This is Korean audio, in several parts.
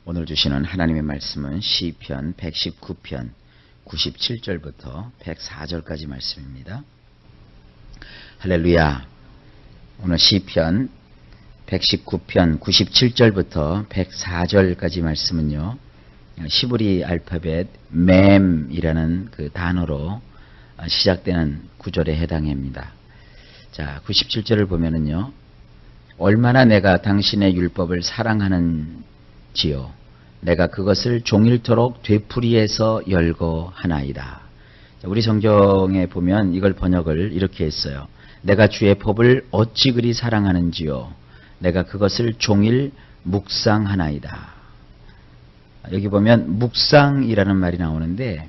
오늘 주시는 하나님의 말씀은 시편 119편 97절부터 104절까지 말씀입니다. 할렐루야. 오늘 시편 119편 97절부터 104절까지 말씀은요, 시브리 알파벳 맴이라는 그 단어로 시작되는 구절에 해당합니다. 자, 97절을 보면은요, 얼마나 내가 당신의 율법을 사랑하는지요. 내가 그것을 종일토록 되풀이해서 열거하나이다. 우리 성경에 보면 이걸 번역을 이렇게 했어요. 내가 주의 법을 어찌 그리 사랑하는지요. 내가 그것을 종일 묵상하나이다. 여기 보면 묵상이라는 말이 나오는데,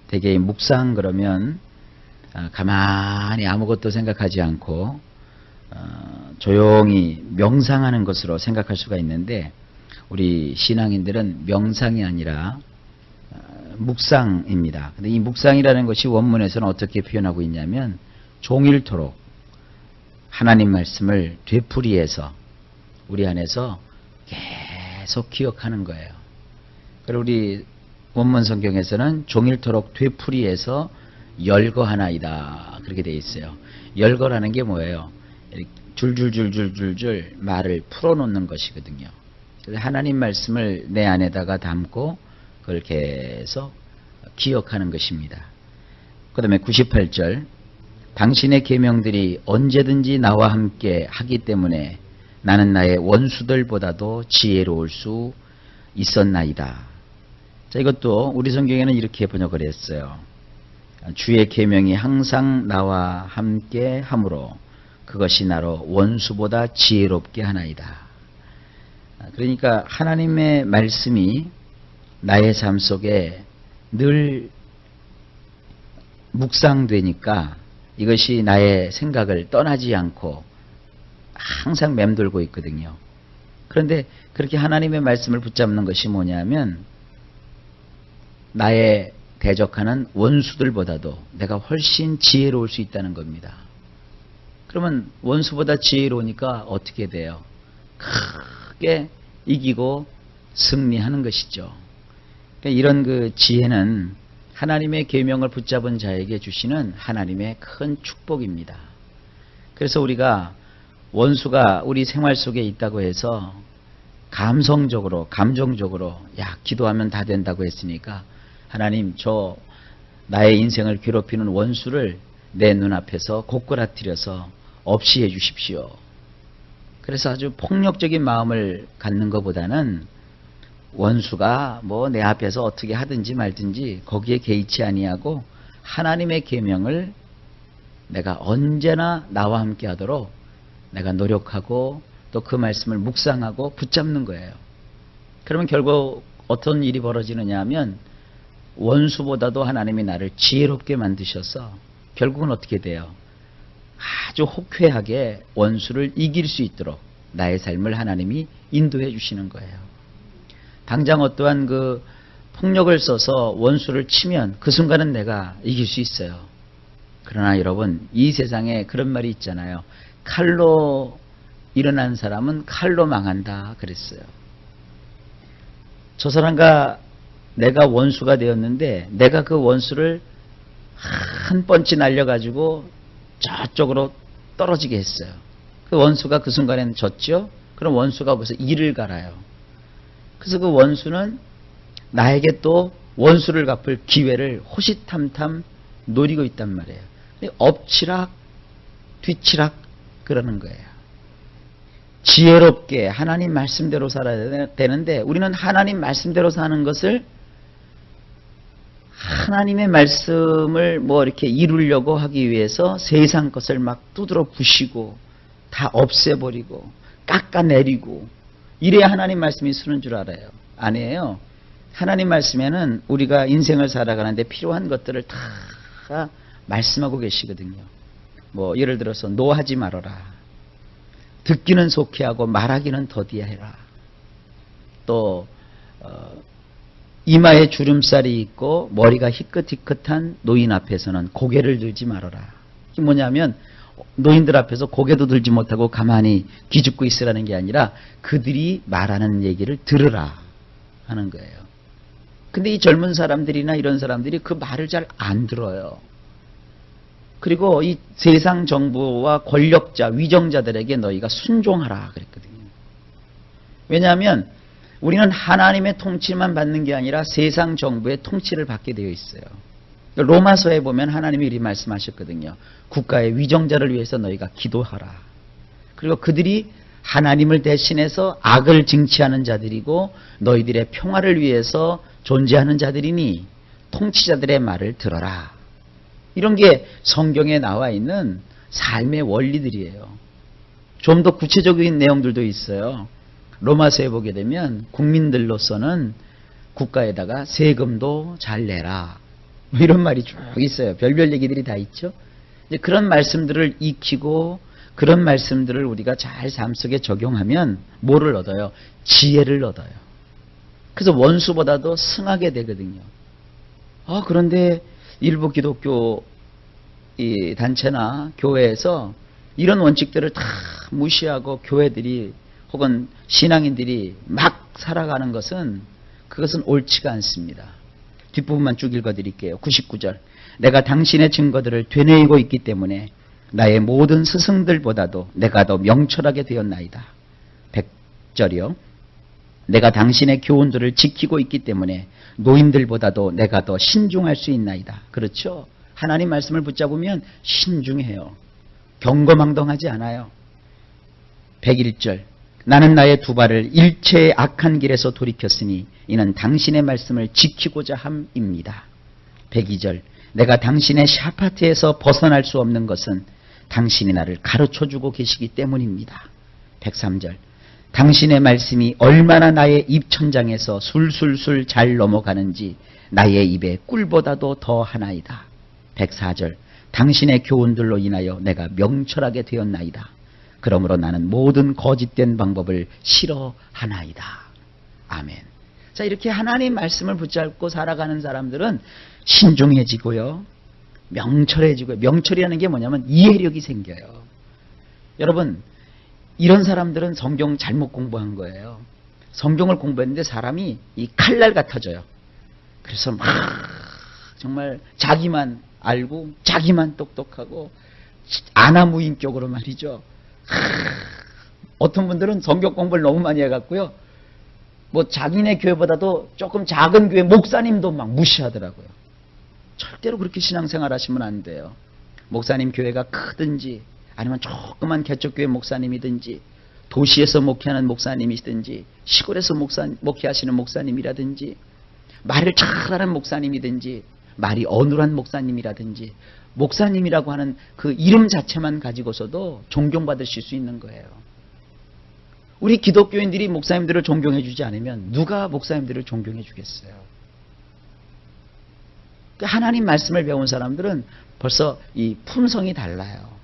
되게 묵상 그러면 가만히 아무것도 생각하지 않고 조용히 명상하는 것으로 생각할 수가 있는데, 우리 신앙인들은 명상이 아니라 묵상입니다. 근데 이 묵상이라는 것이 원문에서는 어떻게 표현하고 있냐면, 종일토록 하나님 말씀을 되풀이해서 우리 안에서 계속 기억하는 거예요. 그리고 우리 원문 성경에서는 종일토록 되풀이해서 열거하나이다, 그렇게 되어 있어요. 열거라는 게 뭐예요? 줄줄줄줄줄줄 말을 풀어놓는 것이거든요. 그래서 하나님 말씀을 내 안에다가 담고 그걸 계속 기억하는 것입니다. 그 다음에 98절, 당신의 계명들이 언제든지 나와 함께 하기 때문에 나는 나의 원수들보다도 지혜로울 수 있었나이다. 자, 이것도 우리 성경에는 이렇게 번역을 했어요. 주의 계명이 항상 나와 함께 함으로 그것이 나로 원수보다 지혜롭게 하나이다. 그러니까 하나님의 말씀이 나의 삶 속에 늘 묵상되니까 이것이 나의 생각을 떠나지 않고 항상 맴돌고 있거든요. 그런데 그렇게 하나님의 말씀을 붙잡는 것이 뭐냐면, 나의 대적하는 원수들보다도 내가 훨씬 지혜로울 수 있다는 겁니다. 그러면 원수보다 지혜로우니까 어떻게 돼요? 크게 이기고 승리하는 것이죠. 그러니까 이런 그 지혜는 하나님의 계명을 붙잡은 자에게 주시는 하나님의 큰 축복입니다. 그래서 우리가 원수가 우리 생활 속에 있다고 해서 감성적으로, 감정적으로 기도하면 다 된다고 했으니까, 하나님, 저 나의 인생을 괴롭히는 원수를 내 눈앞에서 고꾸라뜨려서 없이 해 주십시오. 그래서 아주 폭력적인 마음을 갖는 것보다는 원수가 뭐 내 앞에서 어떻게 하든지 말든지 거기에 개의치 아니하고 하나님의 계명을 내가 언제나 나와 함께 하도록 내가 노력하고 또 그 말씀을 묵상하고 붙잡는 거예요. 그러면 결국 어떤 일이 벌어지느냐 하면, 원수보다도 하나님이 나를 지혜롭게 만드셔서 결국은 어떻게 돼요? 아주 호쾌하게 원수를 이길 수 있도록 나의 삶을 하나님이 인도해 주시는 거예요. 당장 어떠한 그 폭력을 써서 원수를 치면 그 순간은 내가 이길 수 있어요. 그러나 여러분, 이 세상에 그런 말이 있잖아요. 칼로 일어난 사람은 칼로 망한다 그랬어요. 저 사람과 내가 원수가 되었는데 내가 그 원수를 한 펀치 날려가지고 저쪽으로 떨어지게 했어요. 그 원수가 그 순간에는 졌죠. 그럼 원수가 거기서 이를 갈아요. 그래서 그 원수는 나에게 또 원수를 갚을 기회를 호시탐탐 노리고 있단 말이에요. 엎치락 뒤치락 그러는 거예요. 지혜롭게 하나님 말씀대로 살아야 되는데, 우리는 하나님 말씀대로 사는 것을, 하나님의 말씀을 뭐 이렇게 이루려고 하기 위해서 세상 것을 막 두드러 부시고 다 없애버리고 깎아내리고 이래야 하나님 말씀이 쓰는 줄 알아요. 아니에요. 하나님 말씀에는 우리가 인생을 살아가는데 필요한 것들을 다 말씀하고 계시거든요. 뭐 예를 들어서 노하지 말아라. 듣기는 속히 하고 말하기는 더디야 해라. 또 이마에 주름살이 있고 머리가 희끗희끗한 노인 앞에서는 고개를 들지 말아라. 이게 뭐냐면, 노인들 앞에서 고개도 들지 못하고 가만히 기죽고 있으라는 게 아니라 그들이 말하는 얘기를 들으라. 하는 거예요. 근데 이 젊은 사람들이나 이런 사람들이 그 말을 잘 안 들어요. 그리고 이 세상 정부와 권력자, 위정자들에게 너희가 순종하라 그랬거든요. 왜냐하면 우리는 하나님의 통치만 받는 게 아니라 세상 정부의 통치를 받게 되어 있어요. 로마서에 보면 하나님이 이렇게 말씀하셨거든요. 국가의 위정자를 위해서 너희가 기도하라. 그리고 그들이 하나님을 대신해서 악을 징치하는 자들이고 너희들의 평화를 위해서 존재하는 자들이니 통치자들의 말을 들어라. 이런 게 성경에 나와 있는 삶의 원리들이에요. 좀 더 구체적인 내용들도 있어요. 로마서에 보게 되면 국민들로서는 국가에다가 세금도 잘 내라. 뭐 이런 말이 쭉 있어요. 별별 얘기들이 다 있죠. 이제 그런 말씀들을 익히고 그런 말씀들을 우리가 잘 삶 속에 적용하면 뭐를 얻어요? 지혜를 얻어요. 그래서 원수보다도 승하게 되거든요. 그런데 일부 기독교 이 단체나 교회에서 이런 원칙들을 다 무시하고 교회들이 혹은 신앙인들이 막 살아가는 것은 그것은 옳지가 않습니다. 뒷부분만 쭉 읽어드릴게요. 99절. 내가 당신의 증거들을 되뇌이고 있기 때문에 나의 모든 스승들보다도 내가 더 명철하게 되었나이다. 100절이요. 내가 당신의 교훈들을 지키고 있기 때문에 노인들보다도 내가 더 신중할 수 있나이다. 그렇죠? 하나님 말씀을 붙잡으면 신중해요. 경거망동하지 않아요. 101절. 나는 나의 두 발을 일체의 악한 길에서 돌이켰으니 이는 당신의 말씀을 지키고자 함입니다. 102절. 내가 당신의 샤파트에서 벗어날 수 없는 것은 당신이 나를 가르쳐주고 계시기 때문입니다. 103절. 당신의 말씀이 얼마나 나의 입천장에서 술술술 잘 넘어가는지 나의 입에 꿀보다도 더 하나이다. 104절. 당신의 교훈들로 인하여 내가 명철하게 되었나이다. 그러므로 나는 모든 거짓된 방법을 싫어하나이다. 아멘. 자, 이렇게 하나님 말씀을 붙잡고 살아가는 사람들은 신중해지고요. 명철해지고요. 명철이라는 게 뭐냐면 이해력이 생겨요. 여러분, 이런 사람들은 성경 잘못 공부한 거예요. 성경을 공부했는데 사람이 이 칼날 같아져요. 그래서 막 정말 자기만 알고 자기만 똑똑하고 아나무인격으로 말이죠. 어떤 분들은 성경 공부를 너무 많이 해갖고요. 뭐 자기네 교회보다도 조금 작은 교회 목사님도 막 무시하더라고요. 절대로 그렇게 신앙생활 하시면 안 돼요. 목사님 교회가 크든지 아니면 조그만 개척교회 목사님이든지 도시에서 목회하는 목사님이든지 시골에서 목회하시는 목사님이라든지 말을 잘하는 목사님이든지 말이 어눌한 목사님이라든지 목사님이라고 하는 그 이름 자체만 가지고서도 존경받으실 수 있는 거예요. 우리 기독교인들이 목사님들을 존경해 주지 않으면 누가 목사님들을 존경해 주겠어요? 하나님 말씀을 배운 사람들은 벌써 이 품성이 달라요.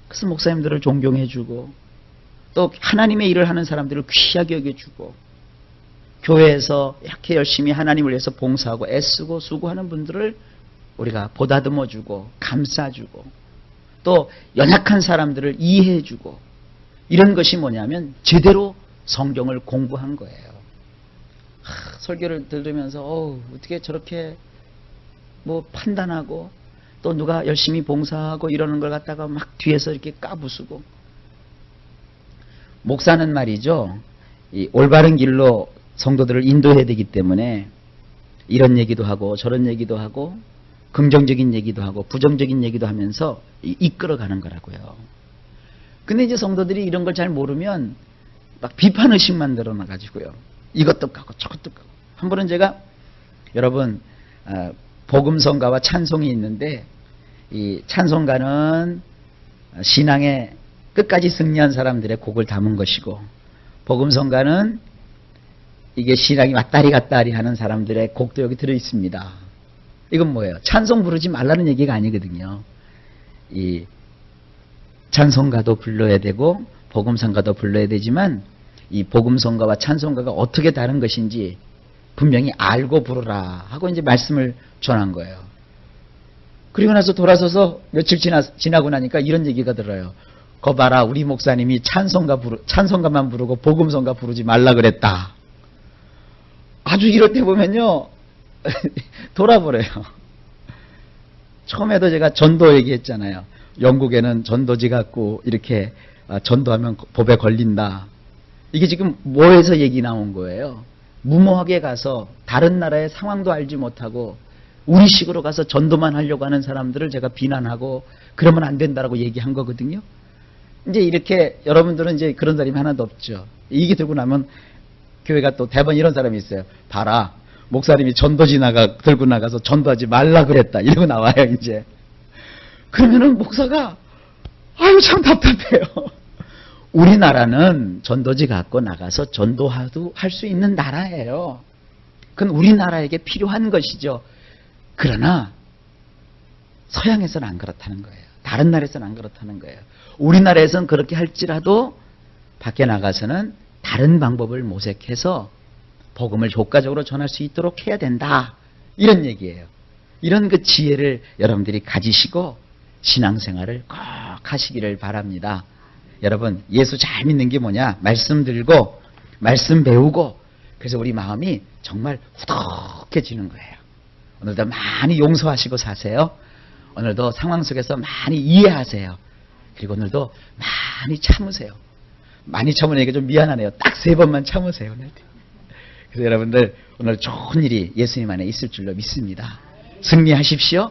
그래서 목사님들을 존경해 주고 또 하나님의 일을 하는 사람들을 귀하게 여겨주고 교회에서 이렇게 열심히 하나님을 위해서 봉사하고 애쓰고 수고하는 분들을 우리가 보다듬어주고 감싸주고 또 연약한 사람들을 이해해주고 이런 것이 뭐냐면 제대로 성경을 공부한 거예요. 설교를 들으면서 어떻게 저렇게 뭐 판단하고 또 누가 열심히 봉사하고 이러는 걸 갖다가 막 뒤에서 이렇게 까부수고 목사는 말이죠. 이 올바른 길로 성도들을 인도해야 되기 때문에 이런 얘기도 하고 저런 얘기도 하고 긍정적인 얘기도 하고 부정적인 얘기도 하면서 이끌어가는 거라고요. 근데 이제 성도들이 이런 걸 잘 모르면 막 비판의식만 늘어나가지고요. 이것도 까고 저것도 까고. 한 번은 제가 여러분 복음성가와 찬송이 있는데 이 찬송가는 신앙에 끝까지 승리한 사람들의 곡을 담은 것이고 복음성가는 이게 신앙이 왔다리 갔다리 하는 사람들의 곡도 여기 들어있습니다. 이건 뭐예요? 찬송 부르지 말라는 얘기가 아니거든요. 이 찬송가도 불러야 되고 복음성가도 불러야 되지만 이 복음성가와 찬송가가 어떻게 다른 것인지 분명히 알고 부르라 하고 이제 말씀을 전한 거예요. 그리고 나서 돌아서서 며칠 지나고 나니까 이런 얘기가 들어요. 거 봐라, 우리 목사님이 찬송가만 부르고 복음성가 부르지 말라 그랬다. 아주 이럴 때 보면요. 돌아버려요. 처음에도 제가 전도 얘기했잖아요. 영국에는 전도지 갖고 이렇게 전도하면 법에 걸린다. 이게 지금 뭐에서 얘기 나온 거예요? 무모하게 가서 다른 나라의 상황도 알지 못하고 우리식으로 가서 전도만 하려고 하는 사람들을 제가 비난하고 그러면 안 된다라고 얘기한 거거든요. 이제 이렇게 여러분들은 이제 그런 사람이 하나도 없죠. 이게 들고 나면 교회가 또 대번 이런 사람이 있어요. 봐라. 목사님이 전도지 들고 나가서 전도하지 말라 그랬다. 이러고 나와요, 이제. 그러면은 목사가, 아유, 참 답답해요. 우리나라는 전도지 갖고 나가서 전도도 할 수 있는 나라예요. 그건 우리나라에게 필요한 것이죠. 그러나, 서양에서는 안 그렇다는 거예요. 다른 나라에서는 안 그렇다는 거예요. 우리나라에서는 그렇게 할지라도 밖에 나가서는 다른 방법을 모색해서 복음을 효과적으로 전할 수 있도록 해야 된다. 이런 얘기예요. 이런 그 지혜를 여러분들이 가지시고 신앙생활을 꼭 하시기를 바랍니다. 여러분, 예수 잘 믿는 게 뭐냐? 말씀 들고 말씀 배우고 그래서 우리 마음이 정말 후덕해지는 거예요. 오늘도 많이 용서하시고 사세요. 오늘도 상황 속에서 많이 이해하세요. 그리고 오늘도 많이 참으세요. 많이 참으는 얘기가 좀 미안하네요. 딱 3번만 참으세요. 오늘. 그래서 여러분들 오늘 좋은 일이 예수님 안에 있을 줄로 믿습니다. 승리하십시오.